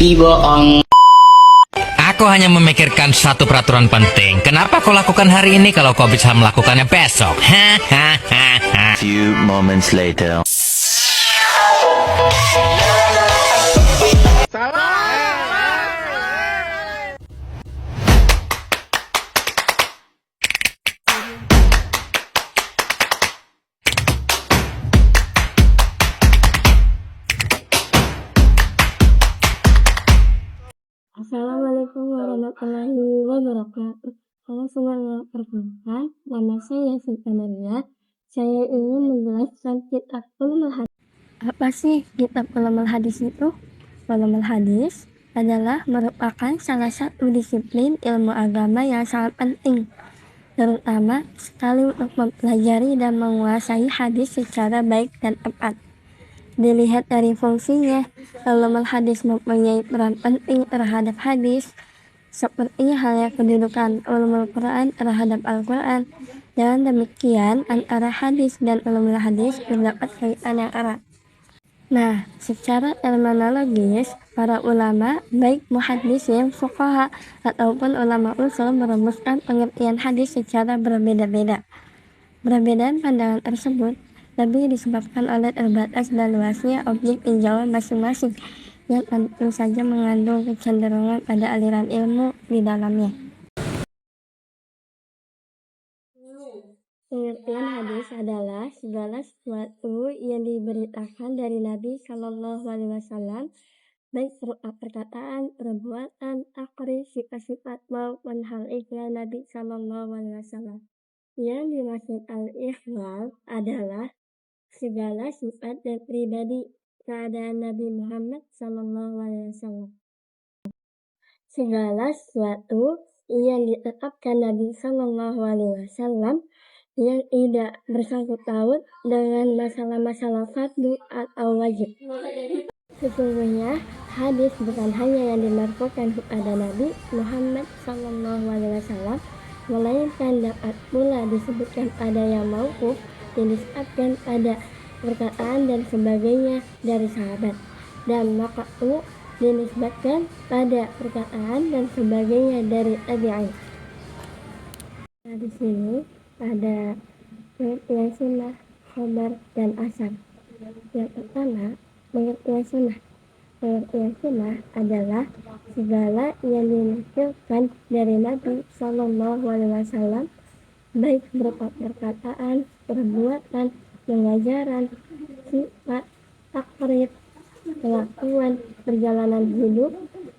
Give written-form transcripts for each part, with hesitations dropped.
Nabi bohong. Aku hanya memikirkan satu peraturan penting. Kenapa kau lakukan hari ini kalau kau bisa melakukannya besok? Hahaha. Few moments later. Assalamualaikum warahmatullahi wabarakatuh. Halo semuanya, perkenalkan nama saya Sinta Maria. Saya ingin menjelaskan kitab Ulumul Hadis. Apa sih kitab Ulumul Hadis itu? Ulumul Hadis adalah merupakan salah satu disiplin ilmu agama yang sangat penting, terutama sekali untuk mempelajari dan menguasai hadis secara baik dan tepat. Dilihat dari fungsinya, ulumul hadis mempunyai peran penting terhadap hadis, seperti halnya kedudukan ulumul Quran terhadap Al-Quran. Dengan demikian, antara hadis dan ulumul hadis terdapat kaitan yang erat. Nah, secara terminologis, para ulama, baik muhaddisin, fuqaha, ataupun ulama usul merumuskan pengertian hadis secara berbeda-beda. Perbedaan pandangan tersebut lebih disebabkan oleh terbatas dan luasnya objek tinjauan masing-masing yang tentu saja mengandung kecenderungan pada aliran ilmu di dalamnya. Pengertian hadis adalah segala sesuatu yang diberitakan dari Nabi Shallallahu Alaihi Wasallam, baik berupa perkataan, perbuatan, takrir, sifat-sifat maupun hal ikhlas Nabi Shallallahu Alaihi Wasallam. Yang dimaksud al-ikhlas adalah segala sifat dan pribadi keadaan Nabi Muhammad SAW. Segala sesuatu yang ditetapkan Nabi SAW yang tidak bersangkut paut dengan masalah-masalah fardu atau wajib. Sesungguhnya hadis bukan hanya yang dimarfukan kepada Nabi Muhammad SAW, melainkan dapat pula disebutkan pada yang mauquf, yang disebutkan pada perkataan dan sebagainya dari sahabat, dan maqtu dinisbatkan pada perkataan dan sebagainya dari tabi'in. Nah, di sini ada pengertian sunnah, khabar, dan asar. Yang pertama, pengertian sunnah. Pengertian sunnah adalah segala yang dinukilkan dari Nabi Shallallahu Alaihi Wasallam, baik berupa perkataan, perbuatan, pengajaran, sifat, takrir, kelakuan, perjalanan hidup,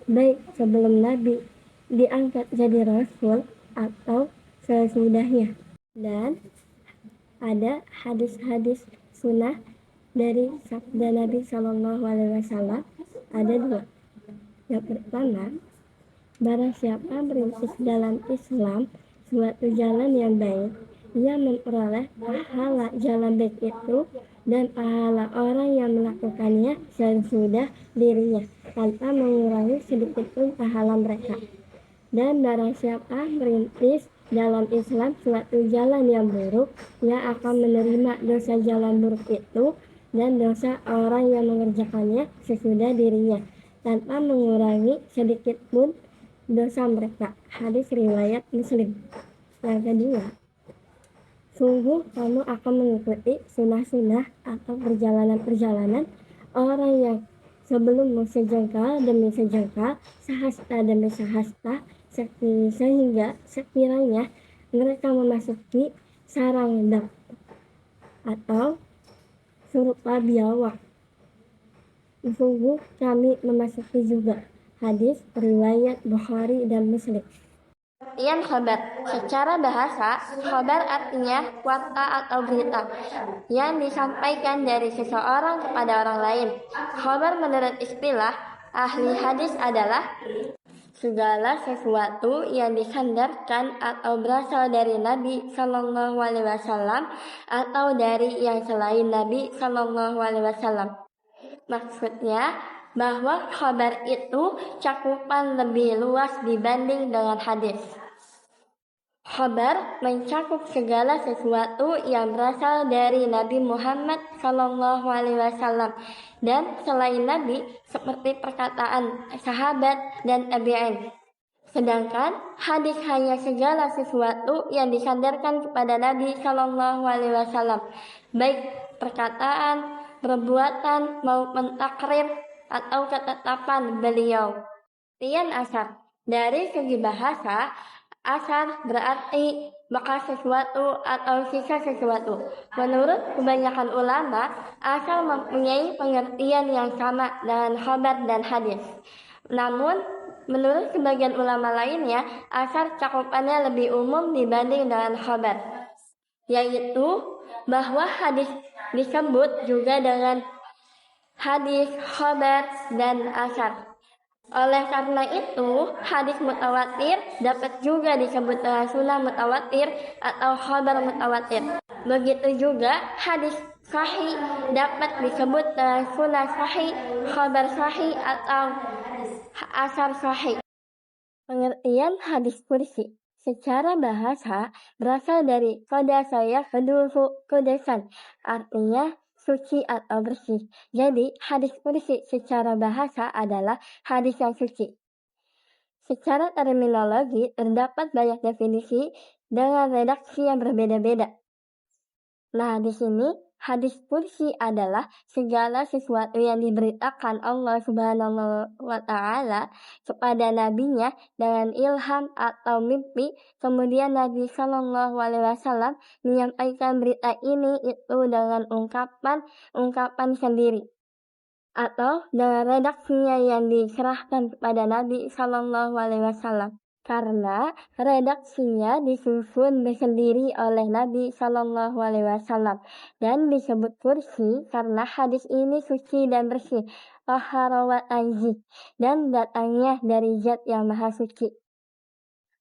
baik sebelum Nabi diangkat jadi Rasul atau sesudahnya. Dan ada hadis-hadis sunnah dari sabda Nabi Shallallahu Alaihi Wasallam, ada dua. Yang pertama, barang siapa merintis dalam Islam suatu jalan yang baik, ia memperoleh pahala jalan baik itu dan pahala orang yang melakukannya sesudah dirinya, tanpa mengurangi sedikitpun pahala mereka. Dan barang siapa merintis dalam Islam suatu jalan yang buruk, ia akan menerima dosa jalan buruk itu dan dosa orang yang mengerjakannya sesudah dirinya, tanpa mengurangi sedikitpun dosa mereka. Hadis riwayat Muslim. Yang kedua, sungguh kamu akan mengikuti sunnah-sunnah atau perjalanan-perjalanan orang yang sebelummu sejengkal demi sejengkal, sehasta demi sehasta, sehingga sekiranya mereka memasuki sarang dak atau serupa biawak, sungguh kami memasuki juga. Hadis riwayat Bukhari dan Muslim. Pengertian khabar. Secara bahasa, khabar artinya warta atau berita yang disampaikan dari seseorang kepada orang lain. Khabar menurut istilah ahli hadis adalah segala sesuatu yang disandarkan atau berasal dari Nabi Shallallahu Alaihi Wasallam atau dari yang selain Nabi Shallallahu Alaihi Wasallam. Maksudnya bahwa khabar itu cakupan lebih luas dibanding dengan hadis. Khabar mencakup segala sesuatu yang berasal dari Nabi Muhammad SAW dan selain Nabi seperti perkataan sahabat dan tabi'in. Sedangkan hadis hanya segala sesuatu yang disandarkan kepada Nabi SAW, baik perkataan, perbuatan maupun takrir atau ketetapan beliau. Tian asar. Dari segi bahasa, asar berarti bekas sesuatu atau sisa sesuatu. Menurut kebanyakan ulama, asar mempunyai pengertian yang sama dengan khabar dan hadis. Namun, menurut sebagian ulama lainnya, asar cakupannya lebih umum dibanding dengan khabar, yaitu bahwa hadis disebut juga dengan hadis, khabar, dan asar. Oleh karena itu, hadis mutawatir dapat juga disebut dengan sunnah mutawatir atau khabar mutawatir. Begitu juga hadis sahih dapat disebut dengan sunnah sahih, khabar sahih atau asar sahih. Pengertian hadis kursi secara bahasa berasal dari qadasa yaqdusu qudusan, artinya suci atau bersih. Jadi, hadis kursi secara bahasa adalah hadis yang suci. Secara terminologi, terdapat banyak definisi dengan redaksi yang berbeda-beda. Nah, di sini hadis kursi adalah segala sesuatu yang diberitakan Allah Subhanahu wa Ta'ala kepada nabinya dengan ilham atau mimpi, kemudian Nabi Shallallahu Alaihi Wasallam menyampaikan berita ini itu dengan ungkapan sendiri atau dengan redaksinya yang diserahkan kepada Nabi Shallallahu Alaihi Wasallam. Karena redaksinya disusun bersendiri oleh Nabi Shallallahu Alaihi Wasallam dan disebut kursi karena hadis ini suci dan bersih, tahara wa tanzih, dan datangnya dari Zat yang Maha Suci.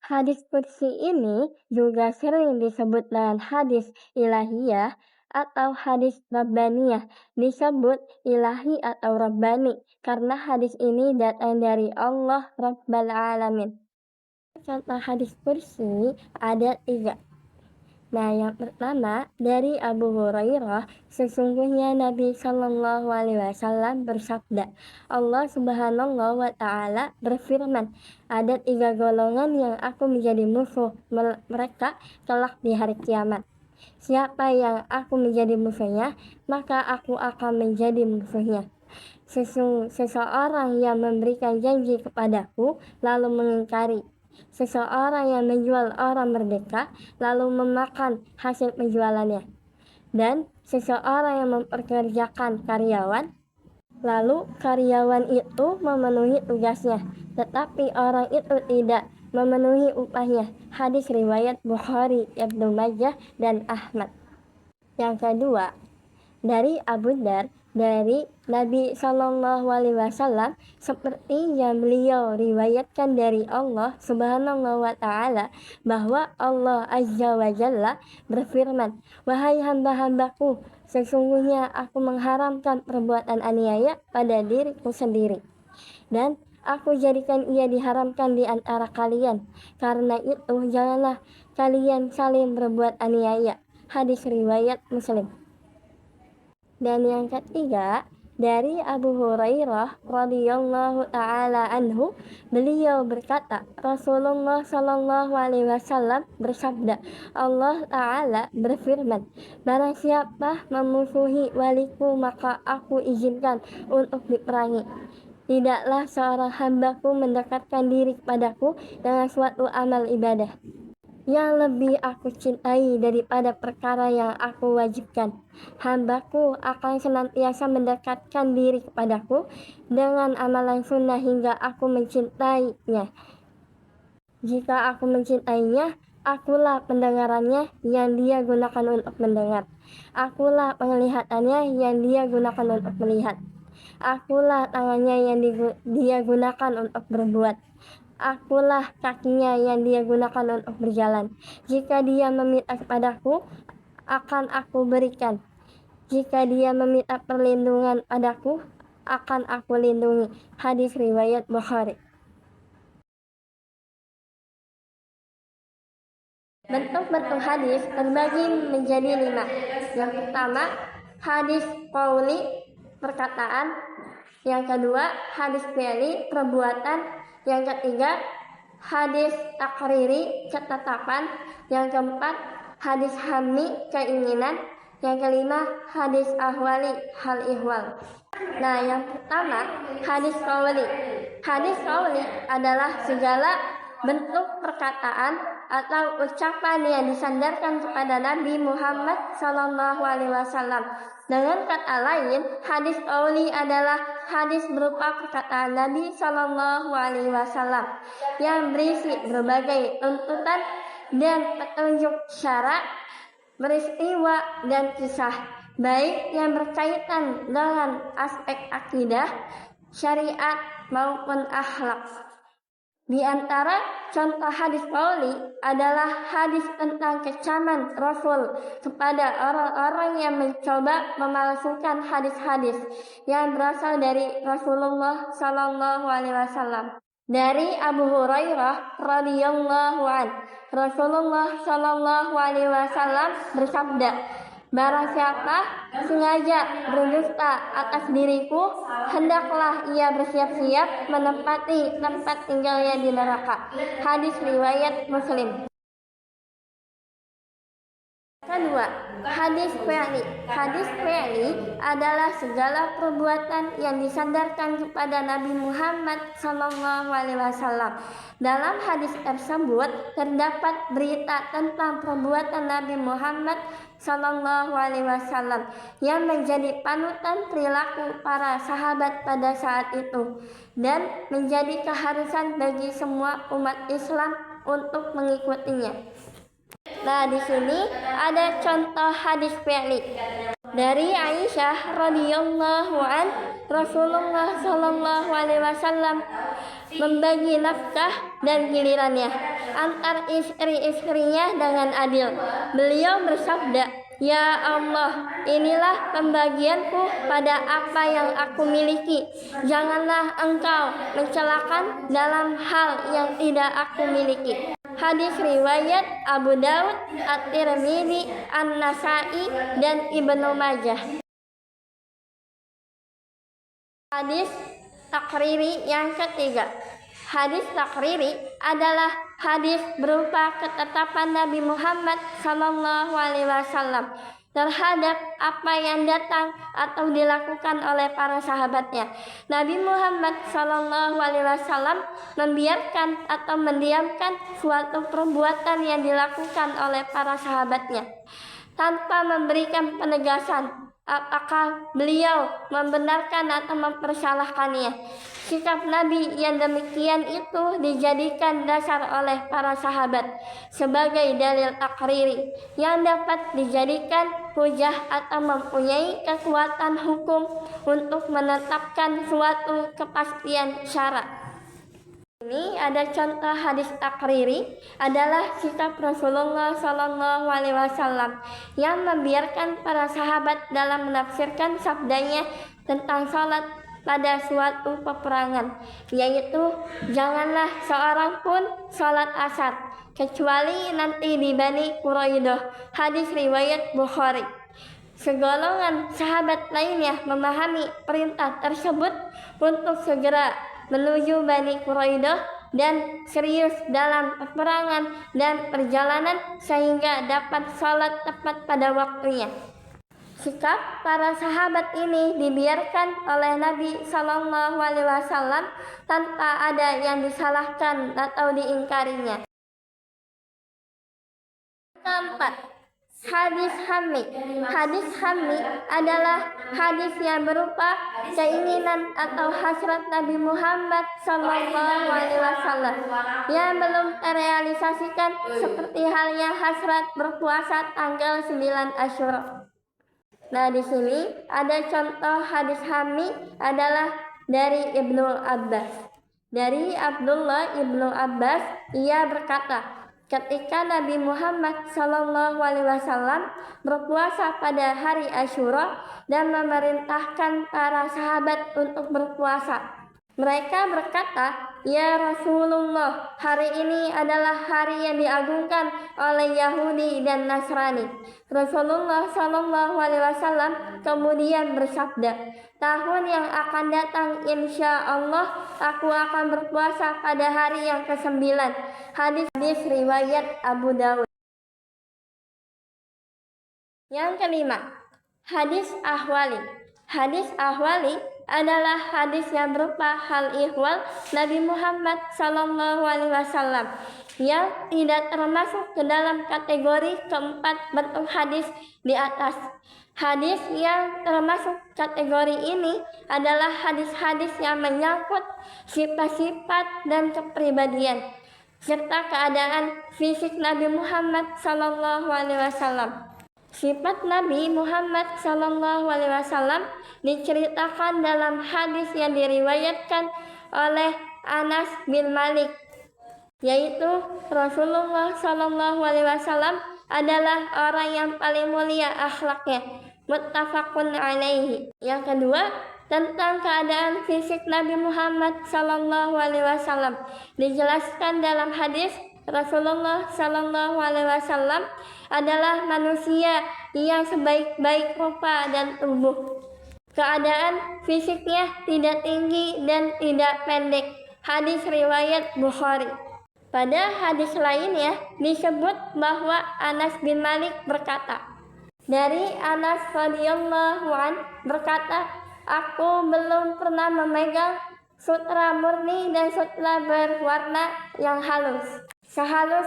Hadis kursi ini juga sering disebut dengan hadis ilahiyah atau hadis rabbaniyah, disebut ilahi atau rabbani karena hadis ini datang dari Allah Rabbal Alamin. Contoh hadis kursi ada 3. Nah, yang pertama dari Abu Hurairah, sesungguhnya Nabi Shallallahu Alaihi Wasallam bersabda, Allah Subhanahu wa Ta'ala berfirman, ada 3 golongan yang aku menjadi musuh mereka kelak di hari kiamat. Siapa yang aku menjadi musuhnya, maka aku akan menjadi musuhnya. Seseorang yang memberikan janji kepadaku lalu mengingkari. Seseorang yang menjual orang merdeka lalu memakan hasil penjualannya. Dan seseorang yang memperkerjakan karyawan lalu karyawan itu memenuhi tugasnya, tetapi orang itu tidak memenuhi upahnya. Hadis riwayat Bukhari, Ibnu Majah, dan Ahmad. Yang kedua, dari Abu Dar, dari Nabi Shallallahu Alaihi Wasallam, seperti yang beliau riwayatkan dari Allah Subhanahu wa Ta'ala, bahwa Allah Azza wa Jalla berfirman, wahai hamba-hambaku, sesungguhnya aku mengharamkan perbuatan aniaya pada diriku sendiri, dan aku jadikan ia diharamkan di antara kalian. Karena itu janganlah kalian saling berbuat aniaya. Hadis riwayat Muslim. Dan yang ketiga, dari Abu Hurairah radhiyallahu taala anhu, beliau berkata, Rasulullah Shallallahu Alaihi Wasallam bersabda, Allah Taala berfirman, barang siapa memusuhi waliku maka aku izinkan untuk diperangi. Tidaklah seorang hambaku mendekatkan diri kepadaku dengan suatu amal ibadah yang lebih aku cintai daripada perkara yang aku wajibkan. Hambaku akan senantiasa mendekatkan diri kepadaku dengan amalan sunnah hingga aku mencintainya. Jika aku mencintainya, akulah pendengarannya yang dia gunakan untuk mendengar. Akulah penglihatannya yang dia gunakan untuk melihat. Akulah tangannya yang dia gunakan untuk berbuat. Akulah kakinya yang dia gunakan untuk berjalan. Jika dia meminta kepadaku, akan aku berikan. Jika dia meminta perlindungan padaku, akan aku lindungi. Hadis riwayat Bukhari. bentuk hadis terbagi menjadi 5. Yang pertama, hadis qauli, perkataan. Yang kedua, hadis fi'li, perbuatan. Yang ketiga, hadis takriri, ketetapan. Yang keempat, hadis hammi, keinginan. Yang kelima, hadis ahwali, hal ihwal. Nah, yang pertama, hadis qauli. Hadis qauli adalah segala bentuk perkataan atau ucapan yang disandarkan kepada Nabi Muhammad SAW. Dengan kata lain, hadis qauli adalah hadis berupa perkataan Nabi SAW yang berisi berbagai tuntutan dan petunjuk syara, peristiwa dan kisah, baik yang berkaitan dengan aspek akidah, syariat maupun akhlak. Di antara contoh hadis qauli adalah hadis tentang kecaman Rasul kepada orang-orang yang mencoba memalsukan hadis-hadis yang berasal dari Rasulullah SAW. Dari Abu Hurairah radhiyallahu an, Rasulullah SAW bersabda, "Barang siapa sengaja berdusta atas diriku, hendaklah ia bersiap-siap menempati tempat tinggalnya di neraka." Hadis riwayat Muslim. Kedua, hadis fi'li. Hadis fi'li adalah segala perbuatan yang disandarkan kepada Nabi Muhammad SAW. Dalam hadis tersebut terdapat berita tentang perbuatan Nabi Muhammad SAW yang menjadi panutan perilaku para sahabat pada saat itu dan menjadi keharusan bagi semua umat Islam untuk mengikutinya. Nah, di sini ada contoh hadis fi'li. Dari Aisyah radhiyallahu an, Rasulullah SAW membagi nafkah dan gilirannya antar istri-istrinya dengan adil. Beliau bersabda, "Ya Allah, inilah pembagianku pada apa yang aku miliki. Janganlah engkau mencelakakan dalam hal yang tidak aku miliki." Hadis riwayat Abu Daud, At-Tirmidzi, An-Nasa'i, dan Ibnu Majah. Hadis takriri yang ketiga. Hadis takriri adalah hadis berupa ketetapan Nabi Muhammad SAW terhadap apa yang datang atau dilakukan oleh para sahabatnya. Nabi Muhammad SAW membiarkan atau mendiamkan suatu perbuatan yang dilakukan oleh para sahabatnya tanpa memberikan penegasan apakah beliau membenarkan atau mempersalahkannya. Sikap Nabi yang demikian itu dijadikan dasar oleh para sahabat sebagai dalil takriri yang dapat dijadikan hujah atau mempunyai kekuatan hukum untuk menetapkan suatu kepastian syara. Ini ada contoh hadis takriri adalah sikap Rasulullah SAW yang membiarkan para sahabat dalam menafsirkan sabdanya tentang salat pada suatu peperangan, yaitu janganlah seorang pun salat asar kecuali nanti di Bani Quraidah. Hadis riwayat Bukhari. Segolongan sahabat lainnya memahami perintah tersebut untuk segera menuju Bani Quraidah dan serius dalam peperangan dan perjalanan sehingga dapat salat tepat pada waktunya. Sikap para sahabat ini dibiarkan oleh Nabi SAW tanpa ada yang disalahkan atau diingkarinya. Keempat, hadis hammi. Hadis hammi adalah hadis yang berupa keinginan atau hasrat Nabi Muhammad SAW yang belum terrealisasikan, seperti halnya hasrat berpuasa tanggal 9 Asyura. Nah, di sini ada contoh hadis hammi adalah dari Ibnu Abbas. Dari Abdullah Ibnu Abbas, ia berkata, ketika Nabi Muhammad SAW berpuasa pada hari Asyura dan memerintahkan para sahabat untuk berpuasa, Mereka berkata, "Ya Rasulullah, hari ini adalah hari yang diagungkan oleh Yahudi dan Nasrani." Rasulullah Shallallahu Alaihi Wasallam kemudian bersabda, "Tahun yang akan datang, insya Allah, aku akan berpuasa pada hari yang ke-9." Hadis riwayat Abu Dawud. Yang kelima, hadis ahwali. Hadis ahwali adalah hadis yang berupa hal ihwal Nabi Muhammad SAW yang tidak termasuk ke dalam kategori keempat bentuk hadis di atas. Hadis yang termasuk kategori ini adalah hadis-hadis yang menyangkut sifat-sifat dan kepribadian serta keadaan fisik Nabi Muhammad SAW. Sifat Nabi Muhammad SAW diceritakan dalam hadis yang diriwayatkan oleh Anas bin Malik, yaitu Rasulullah SAW adalah orang yang paling mulia akhlaknya. Muttafaqun alaihi. Yang kedua, tentang keadaan fisik Nabi Muhammad SAW dijelaskan dalam hadis Rasulullah SAW adalah manusia yang sebaik-baik rupa dan tubuh. Keadaan fisiknya tidak tinggi dan tidak pendek. Hadis riwayat Bukhari. Pada hadis lainnya disebut bahwa Anas bin Malik berkata, dari Anas radhiyallahu an berkata, "Aku belum pernah memegang sutra murni dan sutra berwarna yang halus, sehalus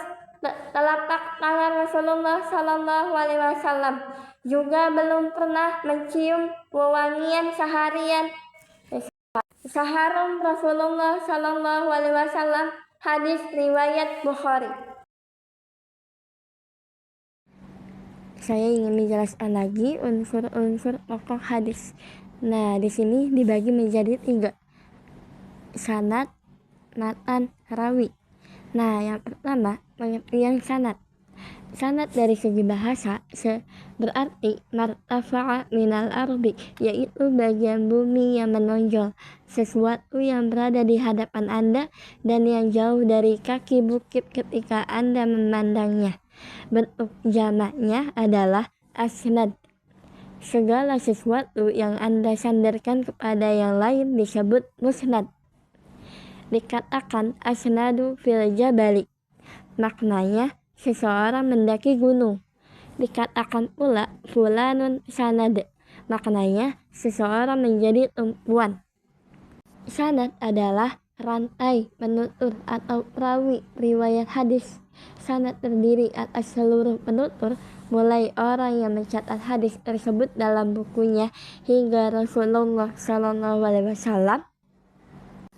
telapak tangan Rasulullah Sallallahu Alaihi Wasallam. Juga belum pernah mencium wewangian seharum Rasulullah Sallallahu Alaihi Wasallam." Hadis riwayat Bukhari. Saya ingin menjelaskan lagi unsur-unsur pokok hadis. Nah, di sini dibagi menjadi 3. Sanad, matan, rawi. Nah, yang pertama, pengertian sanad. Sanad dari segi bahasa berarti martafa'a minal ardi, yaitu bagian bumi yang menonjol, sesuatu yang berada di hadapan Anda dan yang jauh dari kaki bukit ketika Anda memandangnya. Bentuk jamaknya adalah asnad. Segala sesuatu yang Anda sandarkan kepada yang lain disebut musnad. Dikatakan asnadu fil jabali, maknanya seseorang mendaki gunung. Dikatakan pula fulanun sanad, maknanya seseorang menjadi tumpuan. Sanad adalah rantai penutur atau perawi riwayat hadis. Sanad terdiri atas seluruh penutur, mulai orang yang mencatat hadis tersebut dalam bukunya hingga Rasulullah SAW,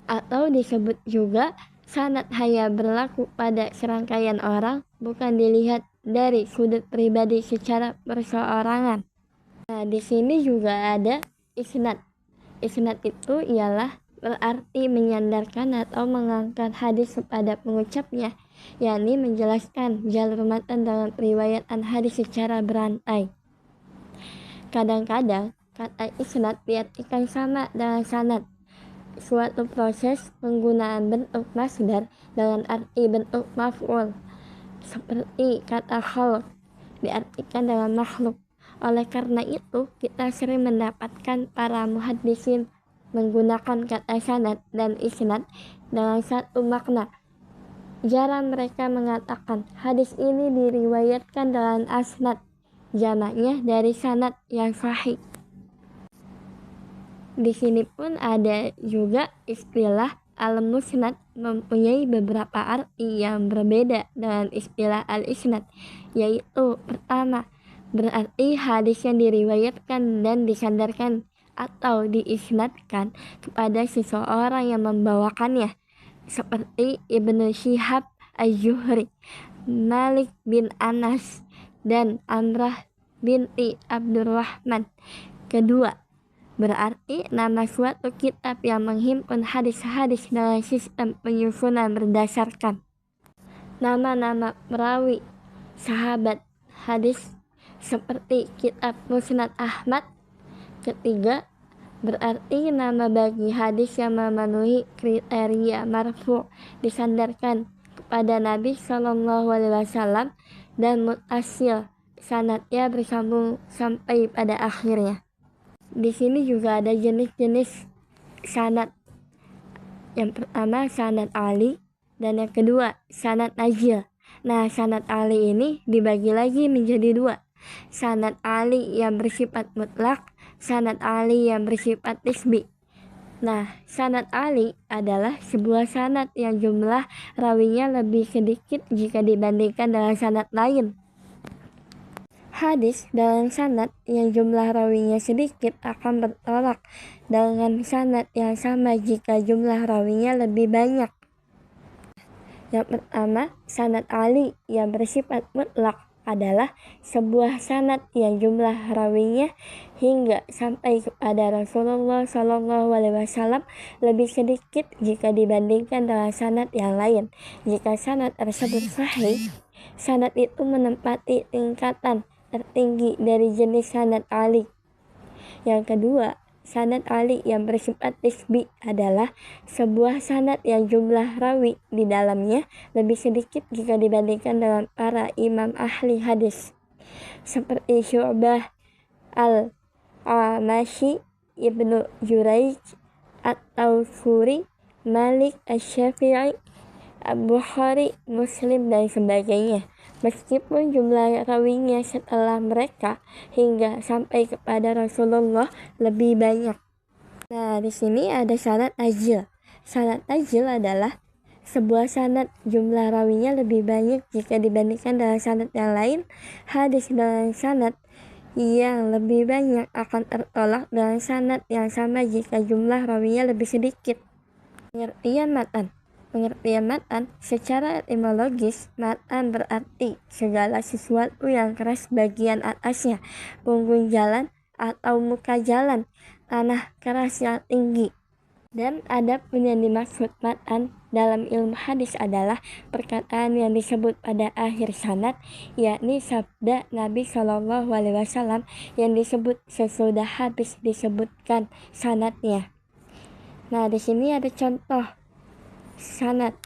atau disebut juga sanad hanya berlaku pada serangkaian orang, bukan dilihat dari sudut pribadi secara perseorangan. Nah, di sini juga ada isnad. Isnad itu ialah berarti menyandarkan atau mengangkat hadis kepada pengucapnya, yakni menjelaskan jalur matan dalam periwayatan hadis secara berantai. Kadang-kadang kata isnad diartikan sama dengan sanad, suatu proses penggunaan bentuk masdar dengan arti bentuk maf'ul, seperti kata khalq diartikan dengan makhluk. Oleh karena itu, kita sering mendapatkan para muhaddisin menggunakan kata sanad dan isnad dengan satu makna. Jarang mereka mengatakan hadis ini diriwayatkan dengan asnad, jamaknya dari sanad yang sahih. Di sini pun ada juga istilah al-musnad mempunyai beberapa arti yang berbeda dengan istilah al-isnad, yaitu pertama, berarti hadis yang diriwayatkan dan disandarkan atau diisnadkan kepada seseorang yang membawakannya, seperti Ibnu Syihab Az-Zuhri, Malik bin Anas, dan Amrah binti Abdurrahman. Kedua, berarti nama suatu kitab yang menghimpun hadis-hadis dengan sistem penyusunan berdasarkan nama-nama perawi sahabat hadis, seperti kitab Musnad Ahmad. Ketiga, Berarti nama bagi hadis yang memenuhi kriteria marfu disandarkan kepada Nabi Shallallahu Alaihi Wasallam dan mutasil sanadnya bersambung sampai pada akhirnya. Di sini juga ada jenis-jenis sanad. Yang pertama sanad Ali dan yang kedua sanad Najil. Nah, sanad Ali ini dibagi lagi menjadi dua. Sanad Ali yang bersifat mutlak, sanad Ali yang bersifat nisbi. Nah, sanad Ali adalah sebuah sanad yang jumlah rawinya lebih sedikit jika dibandingkan dengan sanad lain. Hadis dalam sanad yang jumlah rawinya sedikit akan bertolak dengan sanad yang sama jika jumlah rawinya lebih banyak. Yang pertama, sanad Ali yang bersifat mutlak adalah sebuah sanad yang jumlah rawinya hingga sampai kepada Rasulullah Shallallahu Alaihi Wasallam lebih sedikit jika dibandingkan dengan sanad yang lain. Jika sanad tersebut sahih, sanad itu menempati tingkatan tertinggi dari jenis sanad Ali. Yang kedua, sanad Ali yang bersifat nisbi adalah sebuah sanad yang jumlah rawi di dalamnya lebih sedikit jika dibandingkan dengan para imam ahli hadis seperti Syu'bah, Al-Amashi, Ibnu Juraij, At-Tawfuri, Malik Asy-Syafi'i, Bukhari, Muslim, dan sebagainya. Meskipun jumlah rawinya setelah mereka hingga sampai kepada Rasulullah lebih banyak. Nah, di sini ada sanad Najil. Sanad Najil adalah sebuah sanad jumlah rawinya lebih banyak jika dibandingkan dengan sanad yang lain. Hadis dengan sanad yang lebih banyak akan tertolak dengan sanad yang sama jika jumlah rawinya lebih sedikit. Pengertian matan. Pengertian matan secara etimologis, matan berarti segala sesuatu yang keras bagian atasnya, punggung jalan atau muka jalan, tanah keras yang tinggi. Dan adapun yang dimaksud matan dalam ilmu hadis adalah perkataan yang disebut pada akhir sanad, yakni sabda Nabi Shallallahu Alaihi Wasallam yang disebut sesudah habis disebutkan sanadnya. Nah, di sini ada contoh sanad.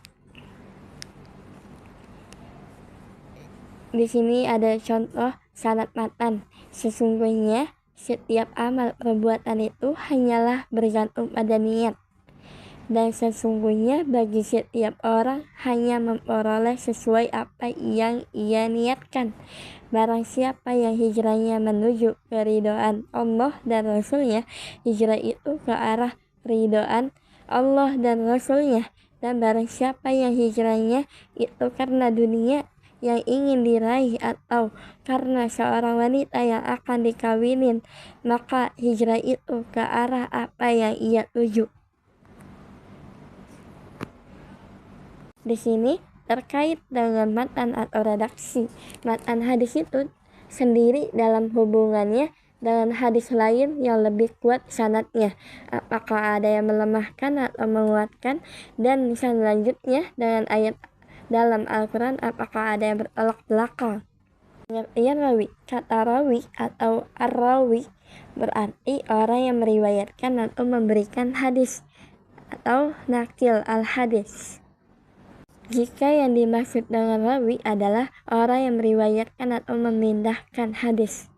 Di sini ada contoh sanad matan. Sesungguhnya setiap amal perbuatan itu hanyalah bergantung pada niat. Dan sesungguhnya bagi setiap orang hanya memperoleh sesuai apa yang ia niatkan. Barang siapa yang hijrahnya menuju keridhaan Allah dan Rasulnya, hijrah itu ke arah keridhaan Allah dan Rasulnya. Dan barang siapa yang hijrahnya itu karena dunia yang ingin diraih atau karena seorang wanita yang akan dikawinin, maka hijrah itu ke arah apa yang ia tuju. Di sini terkait dengan matan atau redaksi. Matan hadis itu sendiri dalam hubungannya dengan hadis lain yang lebih kuat sanadnya, apakah ada yang melemahkan atau menguatkan, dan selanjutnya dengan ayat dalam Al-Quran apakah ada yang bertolak belakang. Pengertian rawi. Kata rawi atau ar-rawi berarti orang yang meriwayatkan atau memberikan hadis atau nakil al-hadis. Jika yang dimaksud dengan rawi adalah orang yang meriwayatkan atau memindahkan hadis.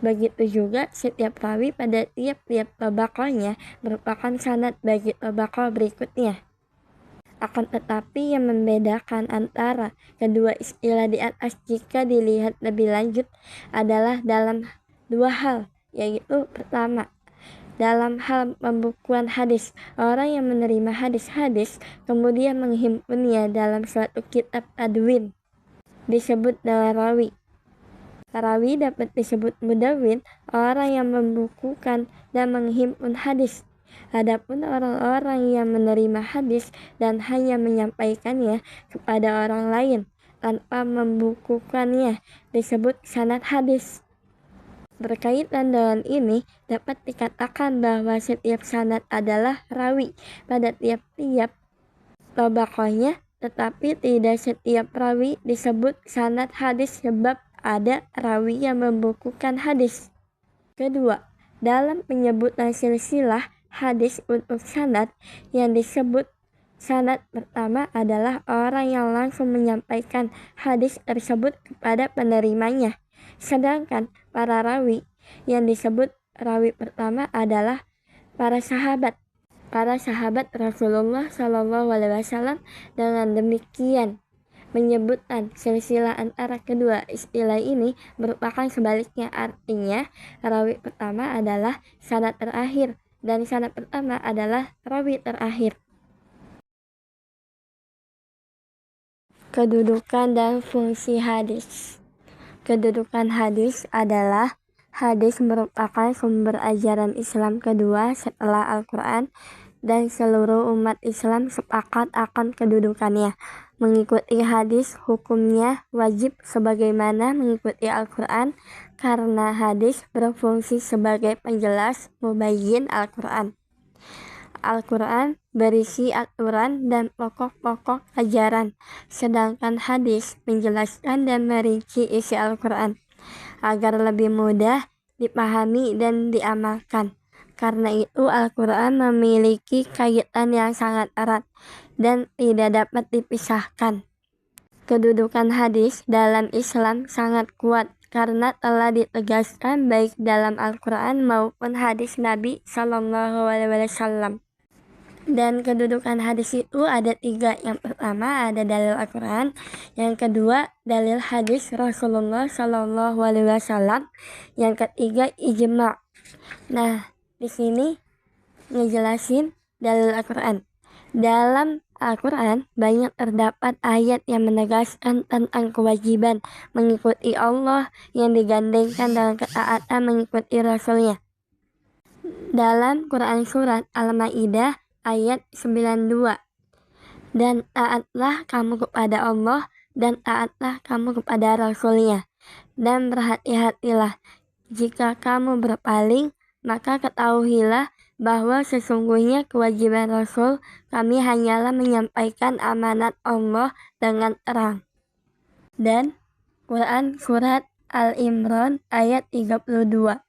Begitu juga setiap rawi pada tiap-tiap tabaqahnya merupakan sanad bagi tabaqah berikutnya. Akan tetapi yang membedakan antara kedua istilah di atas jika dilihat lebih lanjut adalah dalam dua hal, yaitu pertama, dalam hal pembukuan hadis. Orang yang menerima hadis-hadis kemudian menghimpunnya dalam suatu kitab tadwin disebut dengan rawi. Rawi dapat disebut mudawwin, orang yang membukukan dan menghimpun hadis. Adapun orang-orang yang menerima hadis dan hanya menyampaikannya kepada orang lain tanpa membukukannya disebut sanad hadis. Berkaitan dengan ini, dapat dikatakan bahwa setiap sanad adalah rawi pada tiap-tiap tabaqahnya, tetapi tidak setiap rawi disebut sanad hadis sebab ada rawi yang membukukan hadis. Kedua, Dalam penyebutan silsilah hadis untuk sanad, yang disebut sanad pertama adalah orang yang langsung menyampaikan hadis tersebut kepada penerimanya. Sedangkan para rawi yang disebut rawi pertama adalah para sahabat Rasulullah SAW. Dengan demikian, menyebutkan silsilah antara kedua istilah ini merupakan sebaliknya, artinya rawi pertama adalah sanad terakhir dan sanad pertama adalah rawi terakhir. Kedudukan dan fungsi hadis. Kedudukan hadis adalah hadis merupakan sumber ajaran Islam kedua setelah Al-Quran, dan seluruh umat Islam sepakat akan kedudukannya. Mengikuti hadis hukumnya wajib sebagaimana mengikuti Al-Quran, karena hadis berfungsi sebagai penjelas mubayyin Al-Quran. Al-Quran berisi aturan dan pokok-pokok ajaran, sedangkan hadis menjelaskan dan merinci isi Al-Quran agar lebih mudah dipahami dan diamalkan. Karena itu Al-Quran memiliki kaitan yang sangat erat dan tidak dapat dipisahkan. Kedudukan hadis dalam Islam sangat kuat karena telah ditegaskan baik dalam Al-Quran maupun hadis Nabi SAW. Dan kedudukan hadis itu ada 3. Yang pertama ada dalil Al-Quran, yang kedua dalil hadis Rasulullah SAW, yang ketiga ijma'. Nah, di sini ngejelasin dalil Al-Quran. Dalam Al-Quran banyak terdapat ayat yang menegaskan tentang kewajiban mengikuti Allah yang digandengkan dengan ketaatan mengikuti Rasulnya. Dalam Quran surat Al-Ma'idah ayat 92, dan taatlah kamu kepada Allah dan taatlah kamu kepada Rasulnya, dan berhati-hatilah jika kamu berpaling, maka ketahuilah bahwa sesungguhnya kewajiban Rasul kami hanyalah menyampaikan amanat Allah dengan terang. Dan Quran surat Al-Imran ayat 32,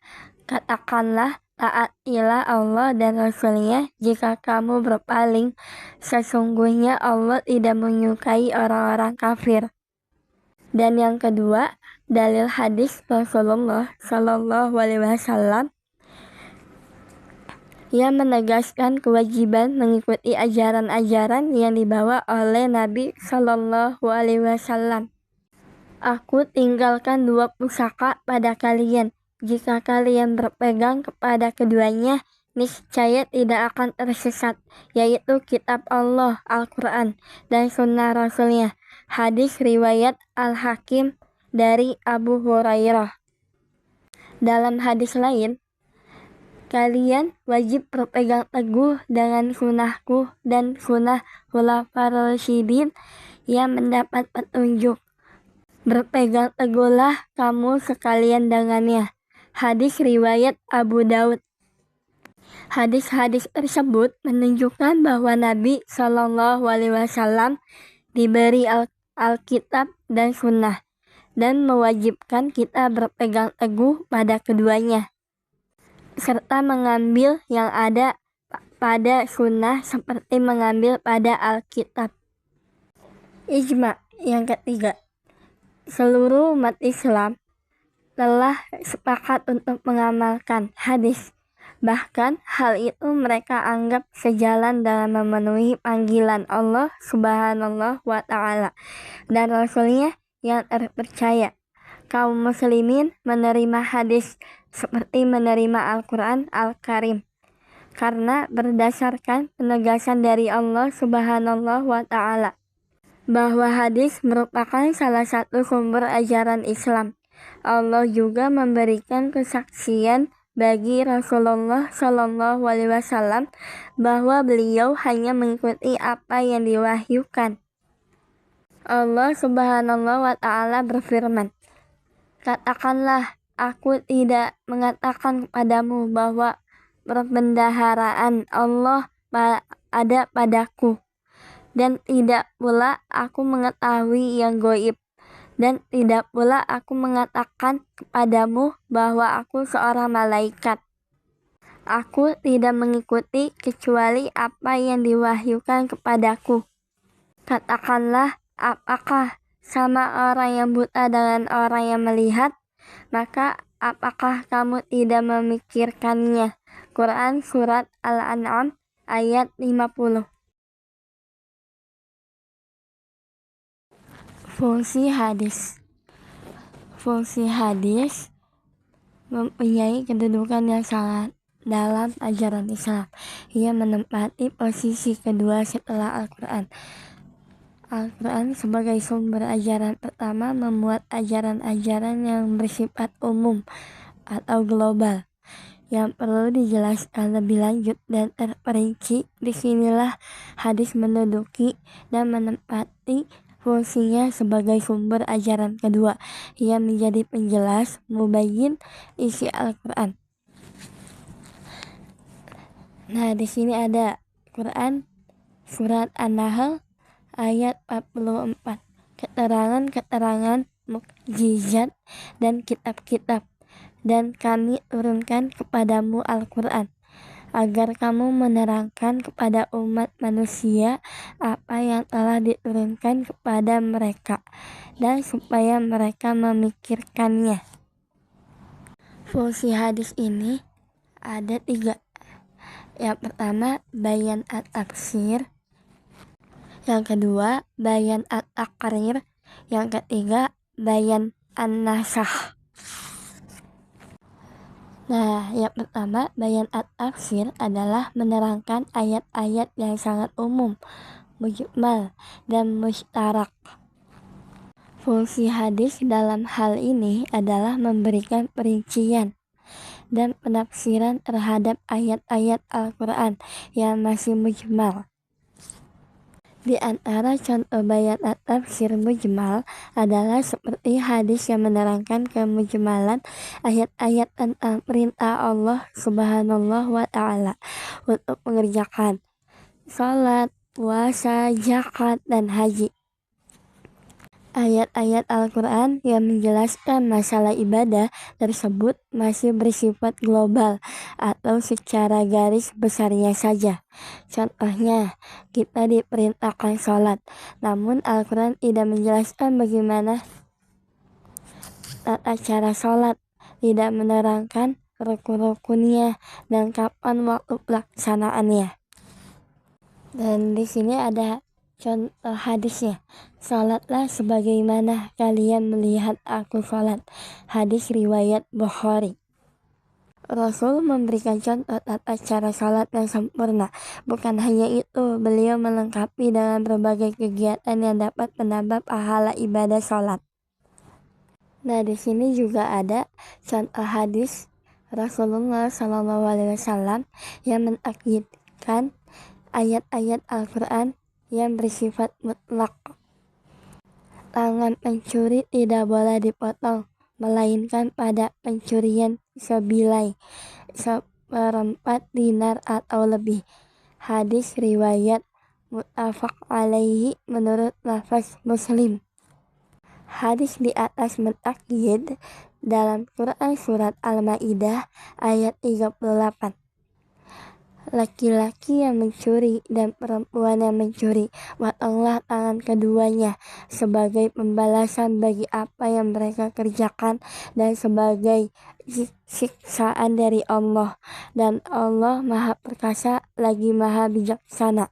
katakanlah taatilah Allah dan Rasulnya jika kamu berpaling, sesungguhnya Allah tidak menyukai orang-orang kafir. Dan yang kedua, dalil hadis Rasulullah SAW yang menegaskan kewajiban mengikuti ajaran-ajaran yang dibawa oleh Nabi SAW. Aku tinggalkan 2 pusaka pada kalian. Jika kalian berpegang kepada keduanya, niscaya tidak akan tersesat, yaitu kitab Allah, Al-Quran, dan sunnah Rasulnya. Hadis riwayat Al-Hakim dari Abu Hurairah. Dalam hadis lain, kalian wajib berpegang teguh dengan sunnahku dan sunnah khulafaur rasyidin yang mendapat petunjuk. Berpegang teguhlah kamu sekalian dengannya. Hadis riwayat Abu Daud. Hadis-hadis tersebut menunjukkan bahwa Nabi SAW diberi Alkitab dan Sunnah, dan mewajibkan kita berpegang teguh pada keduanya, serta mengambil yang ada pada Sunnah seperti mengambil pada Alkitab. Ijma' yang ketiga, seluruh umat Islam telah sepakat untuk mengamalkan hadis. Bahkan hal itu mereka anggap sejalan dengan memenuhi panggilan Allah Subhanahu wa Ta'ala dan Rasulnya yang terpercaya. Kaum muslimin menerima hadis seperti menerima Al-Quran Al-Karim, karena berdasarkan penegasan dari Allah Subhanahu wa Ta'ala bahwa hadis merupakan salah satu sumber ajaran Islam. Allah juga memberikan kesaksian bagi Rasulullah SAW bahwa beliau hanya mengikuti apa yang diwahyukan. Allah Subhanahu wa Ta'ala berfirman, katakanlah, aku tidak mengatakan kepadamu bahwa perbendaharaan Allah ada padaku, dan tidak pula aku mengetahui yang gaib, dan tidak pula aku mengatakan kepadamu bahwa aku seorang malaikat. Aku tidak mengikuti kecuali apa yang diwahyukan kepadaku. Katakanlah, apakah sama orang yang buta dengan orang yang melihat? Maka apakah kamu tidak memikirkannya? Quran Surat Al-An'am ayat 50. Fungsi hadis. Fungsi hadis mempunyai kedudukan yang sangat dalam ajaran Islam. Ia menempati posisi kedua setelah Al-Quran. Al-Quran sebagai sumber ajaran pertama memuat ajaran-ajaran yang bersifat umum atau global yang perlu dijelaskan lebih lanjut dan terperinci. Disinilah hadis menduduki dan menempati fungsinya sebagai sumber ajaran kedua. Ia menjadi penjelas, mubayyin isi Al-Quran. Nah, di sini ada Quran Surat An-Nahl ayat 44. Keterangan-keterangan mukjizat dan kitab-kitab, dan kami turunkan kepadamu Al-Quran agar kamu menerangkan kepada umat manusia apa yang telah diturunkan kepada mereka, dan supaya mereka memikirkannya. Fungsi hadis ini ada 3. Yang pertama, bayan at-tafsir. Yang kedua, bayan at-taqrir. Yang ketiga, bayan an-nasakh. Nah, yang pertama, bayan at-tafsir adalah menerangkan ayat-ayat yang sangat umum, mujmal, dan mustarak. Fungsi hadis dalam hal ini adalah memberikan perincian dan penafsiran terhadap ayat-ayat Al-Quran yang masih mujmal. Di antara contoh bayan at-tafsir mujmal adalah seperti hadis yang menerangkan kemujmalan ayat-ayat tentang perintah Allah Subhanallah wa ta'ala untuk mengerjakan salat, puasa, zakat, dan haji. Ayat-ayat Al-Quran yang menjelaskan masalah ibadah tersebut masih bersifat global atau secara garis besarnya saja. Contohnya, kita diperintahkan sholat, namun Al-Quran tidak menjelaskan bagaimana tata cara sholat, tidak menerangkan rukun-rukunnya dan kapan waktu pelaksanaannya. Dan di sini ada contoh hadisnya. Salatlah sebagaimana kalian melihat aku salat. Hadis riwayat Bukhari. Rasul memberikan contoh tata cara salat yang sempurna. Bukan hanya itu, beliau melengkapi dengan berbagai kegiatan yang dapat menambah pahala ibadah salat. Nah, di sini juga ada contoh hadis Rasulullah SAW yang menakidkan ayat-ayat Al-Quran yang bersifat mutlak. Tangan pencuri tidak boleh dipotong, melainkan pada pencurian sebilai, 1/4 dinar atau lebih. Hadis riwayat muttafaq alaihi menurut lafaz Muslim. Hadis di atas mentakyid dalam Quran Surat Al-Ma'idah ayat 38. Laki-laki yang mencuri dan perempuan yang mencuri, potonglah tangan keduanya sebagai pembalasan bagi apa yang mereka kerjakan dan sebagai siksaan dari Allah, dan Allah Maha Perkasa lagi Maha Bijaksana.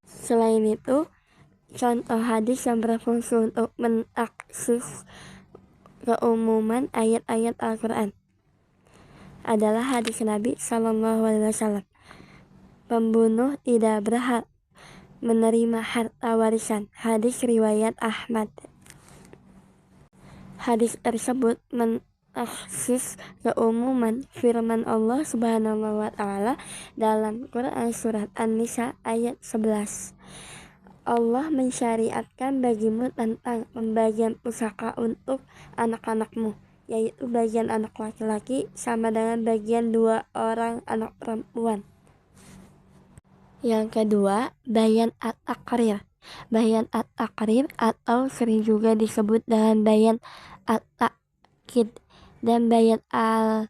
Selain itu, contoh hadis yang berfungsi untuk mentaksis keumuman ayat-ayat Al-Quran adalah hadis Nabi SAW. Pembunuh tidak berhak menerima harta warisan. Hadis riwayat Ahmad. Hadis tersebut mentaksis keumuman firman Allah Subhanahu wa ta'ala dalam Quran Surat An-Nisa ayat 11. Allah mensyariatkan bagimu tentang pembagian pusaka untuk anak-anakmu, yaitu bagian anak laki-laki sama dengan bagian 2 orang anak perempuan. Yang kedua, bayan at-taqrir. Bayan at-taqrir atau sering juga disebut dengan bayan at-ta'kid dan bayan al-isbat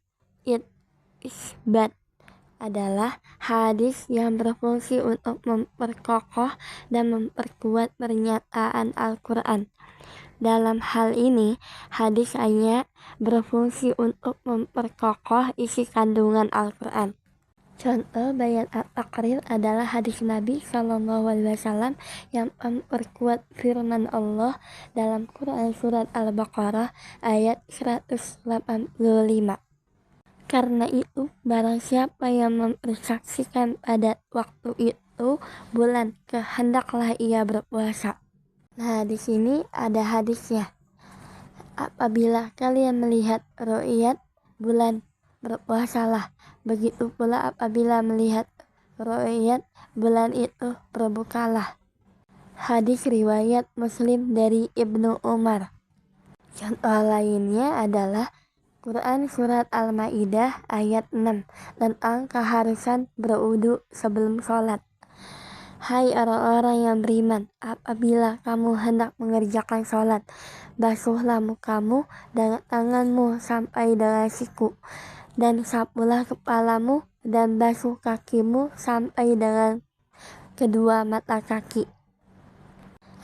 adalah hadis yang berfungsi untuk memperkokoh dan memperkuat pernyataan Al-Quran. Dalam hal ini, hadis hanya berfungsi untuk memperkokoh isi kandungan Al-Quran. Contoh bayan at-taqrir adalah hadis Nabi SAW yang memperkuat firman Allah dalam Quran surat Al-Baqarah ayat 185. Karena itu, barang siapa yang mempersaksikan pada waktu itu bulan, kehendaklah ia berpuasa. Nah, di sini ada hadisnya. Apabila kalian melihat ru'yat bulan, berpuasalah. Begitu pula apabila melihat ru'yat bulan itu, berbukalah. Hadis riwayat Muslim dari Ibnu Umar. Contoh lainnya adalah Quran surat Al-Maidah ayat 6 tentang keharusan berwudu sebelum sholat. Hai orang-orang yang beriman, apabila kamu hendak mengerjakan sholat, basuhlah mukamu dan tanganmu sampai dengan siku, dan sapulah kepalamu dan basuh kakimu sampai dengan kedua mata kaki.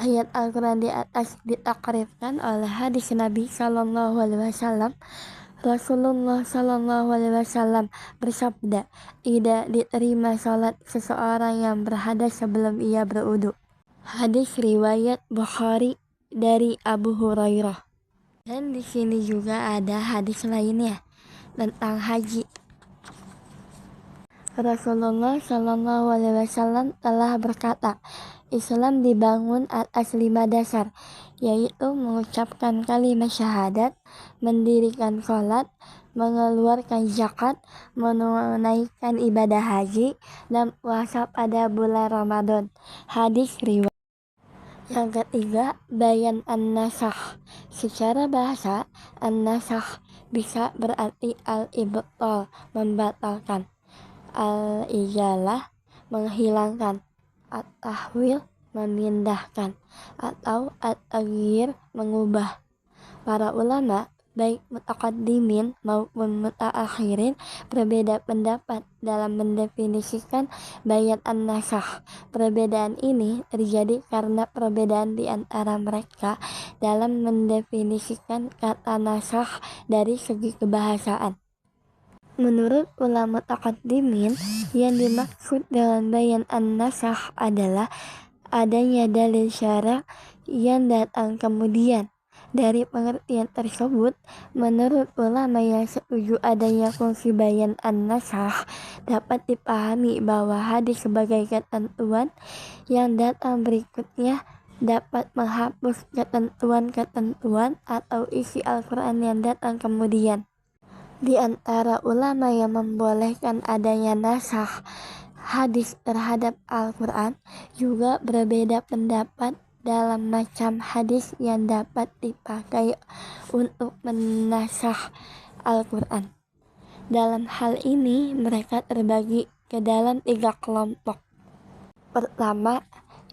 Ayat Al-Quran di atas ditakrifkan oleh hadis Nabi SAW. Rasulullah SAW bersabda, tidak diterima salat seseorang yang berhadas sebelum ia berwudu. Hadis riwayat Bukhari dari Abu Hurairah. Dan di sini juga ada hadis lainnya tentang haji. Rasulullah SAW telah berkata, Islam dibangun atas 5 dasar, yaitu mengucapkan kalimat syahadat, mendirikan sholat, mengeluarkan zakat, menunaikan ibadah haji, dan puasa pada bulan Ramadan. Hadis riwayat. Yang ketiga, bayan an-nasakh. Secara bahasa, an-nasakh bisa berarti al-ibtal, membatalkan, al-izalah, menghilangkan, at-tahwil, memindahkan, atau at-taghyir, mengubah. Para ulama, baik mutaqaddimin maupun mutaakhirin, berbeda pendapat dalam mendefinisikan bayan an-nasakh. Perbedaan ini terjadi karena perbedaan di antara mereka dalam mendefinisikan kata nasakh dari segi kebahasaan. Menurut ulama mutaqaddimin, yang dimaksud dengan bayan an-nasakh adalah adanya dalil syara' yang datang kemudian. Dari pengertian tersebut, menurut ulama yang setuju adanya fungsi bayan an-nasakh, dapat dipahami bahwa hadis sebagai ketentuan yang datang berikutnya dapat menghapus ketentuan-ketentuan atau isi Al-Quran yang datang kemudian. Di antara ulama yang membolehkan adanya nasakh hadis terhadap Al-Quran juga berbeda pendapat dalam macam hadis yang dapat dipakai untuk menasakh Al-Quran. Dalam hal ini mereka terbagi ke dalam 3 kelompok. Pertama,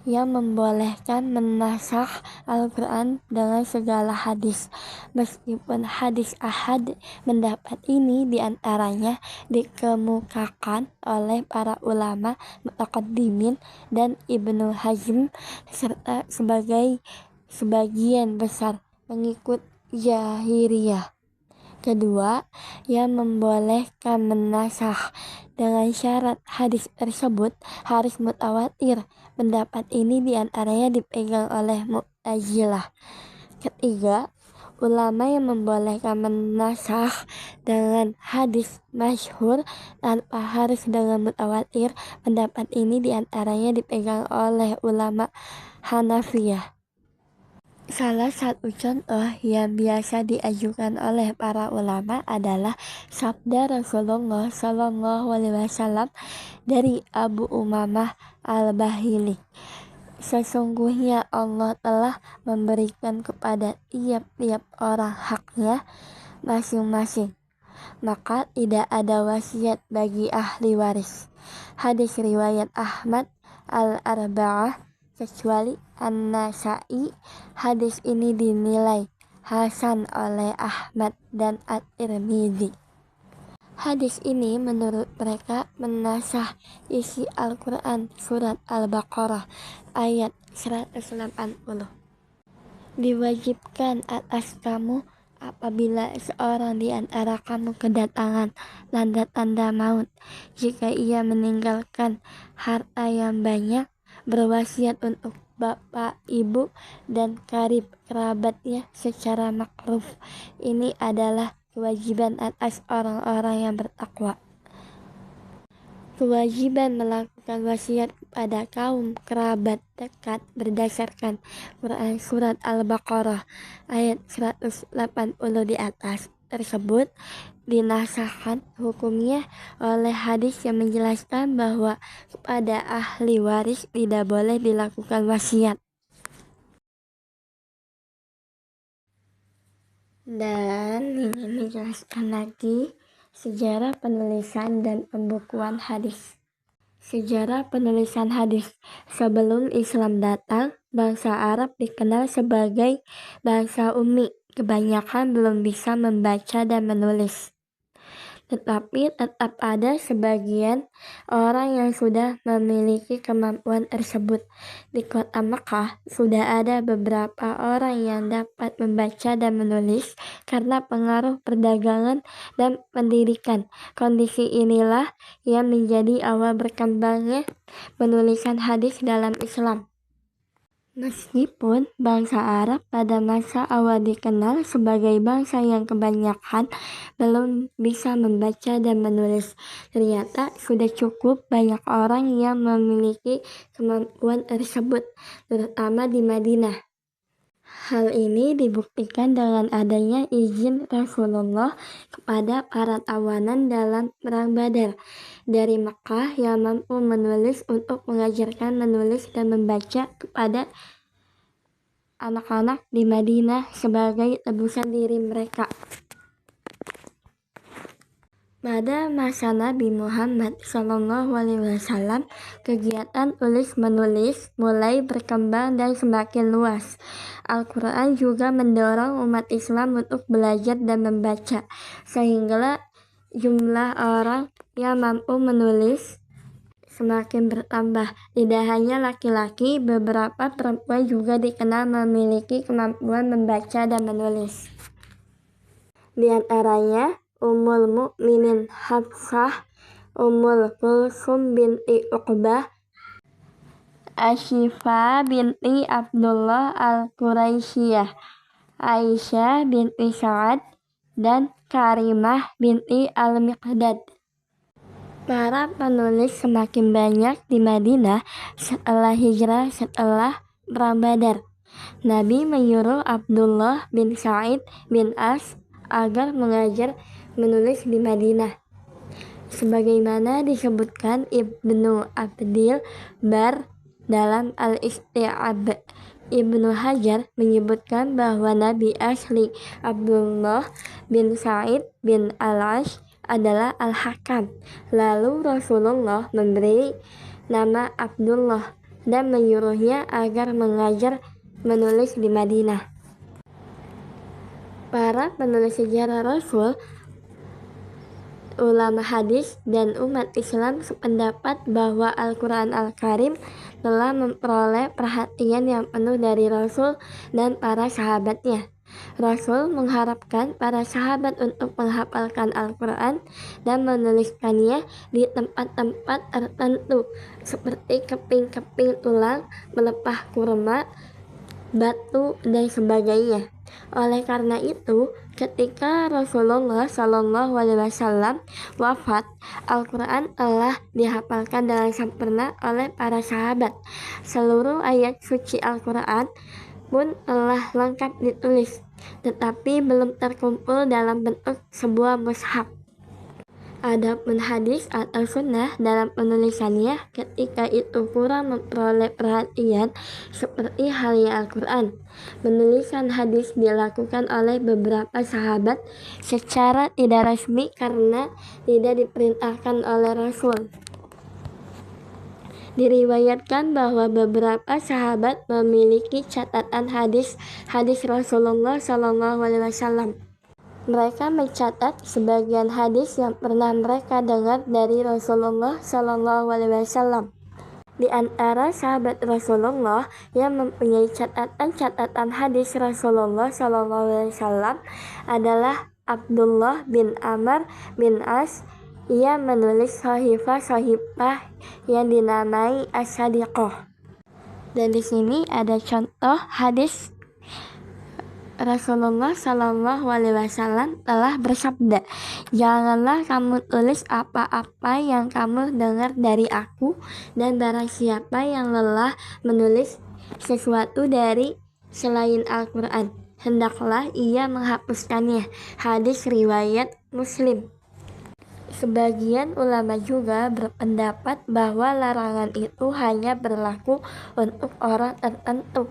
yang membolehkan menasakh Al-Quran dengan segala hadis, meskipun hadis ahad. Pendapat ini diantaranya dikemukakan oleh para ulama mutaqaddimin dan Ibnu Hazm serta sebagian besar pengikut Zahiriyah. Kedua, yang membolehkan menasakh dengan syarat hadis tersebut harus mutawatir. Pendapat ini diantaranya dipegang oleh Mu'tazilah. Ketiga, ulama yang membolehkan menasakh dengan hadis masyhur tanpa harus dengan mutawatir. Pendapat ini diantaranya dipegang oleh ulama Hanafiyah. Salah satu contoh yang biasa diajukan oleh para ulama adalah sabda Rasulullah SAW dari Abu Umamah Al-Bahili. Sesungguhnya Allah telah memberikan kepada tiap-tiap orang haknya masing-masing, maka tidak ada wasiat bagi ahli waris. Hadis riwayat Ahmad Al-Arba'ah kecuali An-Nasa'i. Hadis ini dinilai hasan oleh Ahmad dan At-Tirmidzi. Hadis ini menurut mereka menasah isi Al-Quran surat Al-Baqarah ayat 180. Diwajibkan atas kamu apabila seorang di antara kamu kedatangan tanda-tanda maut, jika ia meninggalkan harta yang banyak, berwasiat untuk bapak, ibu, dan karib kerabatnya secara makruf. Ini adalah kewajiban atas orang-orang yang bertakwa. Kewajiban melakukan wasiat kepada kaum kerabat dekat berdasarkan Quran Surat Al-Baqarah ayat 180 di atas tersebut dinasahkan hukumnya oleh hadis yang menjelaskan bahwa kepada ahli waris tidak boleh dilakukan wasiat. Dan ingin menjelaskan lagi sejarah penulisan dan pembukuan hadis. Sejarah penulisan hadis. Sebelum Islam datang, bangsa Arab dikenal sebagai bangsa ummi. Kebanyakan belum bisa membaca dan menulis. Tetapi tetap ada sebagian orang yang sudah memiliki kemampuan tersebut. Di kota Makkah sudah ada beberapa orang yang dapat membaca dan menulis karena pengaruh perdagangan dan pendidikan. Kondisi inilah yang menjadi awal berkembangnya penulisan hadis dalam Islam. Meskipun bangsa Arab pada masa awal dikenal sebagai bangsa yang kebanyakan belum bisa membaca dan menulis, ternyata sudah cukup banyak orang yang memiliki kemampuan tersebut, terutama di Madinah. Hal ini dibuktikan dengan adanya izin Rasulullah kepada para tawanan dalam perang Badar dari Makkah yang mampu menulis untuk mengajarkan menulis dan membaca kepada anak-anak di Madinah sebagai tebusan diri mereka. Pada masa Nabi Muhammad SAW, kegiatan tulis-menulis mulai berkembang dan semakin luas. Al-Quran juga mendorong umat Islam untuk belajar dan membaca, sehingga jumlah orang yang mampu menulis semakin bertambah. Tidak hanya laki-laki, beberapa perempuan juga dikenal memiliki kemampuan membaca dan menulis. Di antaranya Ummul Mukminin Hafsah, Ummul Kulsum binti Uqbah, Ashifa binti Abdullah Al-Quraisyah, Aisyah binti Sa'ad, dan Karimah binti Al-Miqdad. Para penulis semakin banyak di Madinah setelah hijrah setelah perang Badar. Nabi menyuruh Abdullah bin Sa'id bin As agar mengajar menulis di Madinah. Sebagaimana disebutkan Ibnu Abdil Bar dalam Al-Isti'ab. Ibnu Hajar menyebutkan bahwa Nabi asli Abdullah bin Sa'id bin Al-Ash adalah Al-Hakam. Lalu Rasulullah memberi nama Abdullah dan menyuruhnya agar mengajar menulis di Madinah. Para penulis sejarah Rasul, ulama hadis, dan umat Islam sependapat bahwa Al-Quran Al-Karim telah memperoleh perhatian yang penuh dari Rasul dan para sahabatnya. Rasul mengharapkan para sahabat untuk menghafalkan Al-Quran dan menuliskannya di tempat-tempat tertentu seperti keping-keping tulang, pelepah kurma, batu, dan sebagainya. Oleh karena itu, ketika Rasulullah SAW wafat, Al-Quran telah dihafalkan dengan sempurna oleh para sahabat. Seluruh ayat suci Al-Quran pun telah lengkap ditulis, tetapi belum terkumpul dalam bentuk sebuah mushaf. Adapun hadis atau sunnah dalam penulisannya ketika itu kurang memperoleh perhatian seperti halnya Al-Quran. Penulisan hadis dilakukan oleh beberapa sahabat secara tidak resmi karena tidak diperintahkan oleh Rasul. Diriwayatkan bahwa beberapa sahabat memiliki catatan hadis Rasulullah SAW. Mereka mencatat sebagian hadis yang pernah mereka dengar dari Rasulullah Shallallahu Alaihi Wasallam. Di antara sahabat Rasulullah yang mempunyai catatan-catatan hadis Rasulullah Shallallahu Alaihi Wasallam adalah Abdullah bin Amr bin As. Ia menulis sahifah yang dinamai As-Sadiqah. Dan di sini ada contoh hadis Rasulullah Shallallahu Alaihi Wasallam telah bersabda, "Janganlah kamu tulis apa-apa yang kamu dengar dari aku, dan barang siapa yang lelah menulis sesuatu dari selain Al-Quran, hendaklah ia menghapuskannya." Hadis riwayat Muslim. Sebagian ulama juga berpendapat bahwa larangan itu hanya berlaku untuk orang tertentu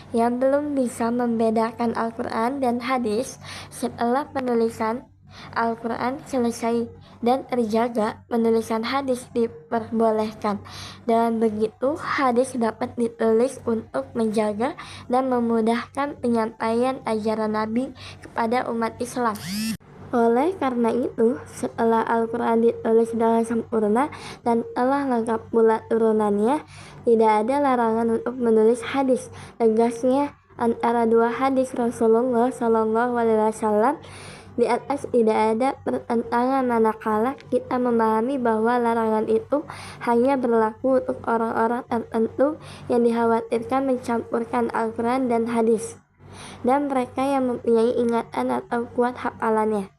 yang belum bisa membedakan Al-Quran dan hadis. Setelah penulisan Al-Quran selesai dan terjaga, penulisan hadis diperbolehkan. Dengan begitu, hadis dapat ditulis untuk menjaga dan memudahkan penyampaian ajaran Nabi kepada umat Islam. Oleh karena itu, setelah Al-Quran ditulis dengan sempurna dan telah lengkap pula turunannya, tidak ada larangan untuk menulis hadis. Tegasnya, antara dua hadis Rasulullah Shallallahu Alaihi Wasallam di atas tidak ada pertentangan, manakala kita memahami bahwa larangan itu hanya berlaku untuk orang-orang tertentu yang dikhawatirkan mencampurkan Al-Quran dan hadis, dan mereka yang mempunyai ingatan atau kuat hafalannya.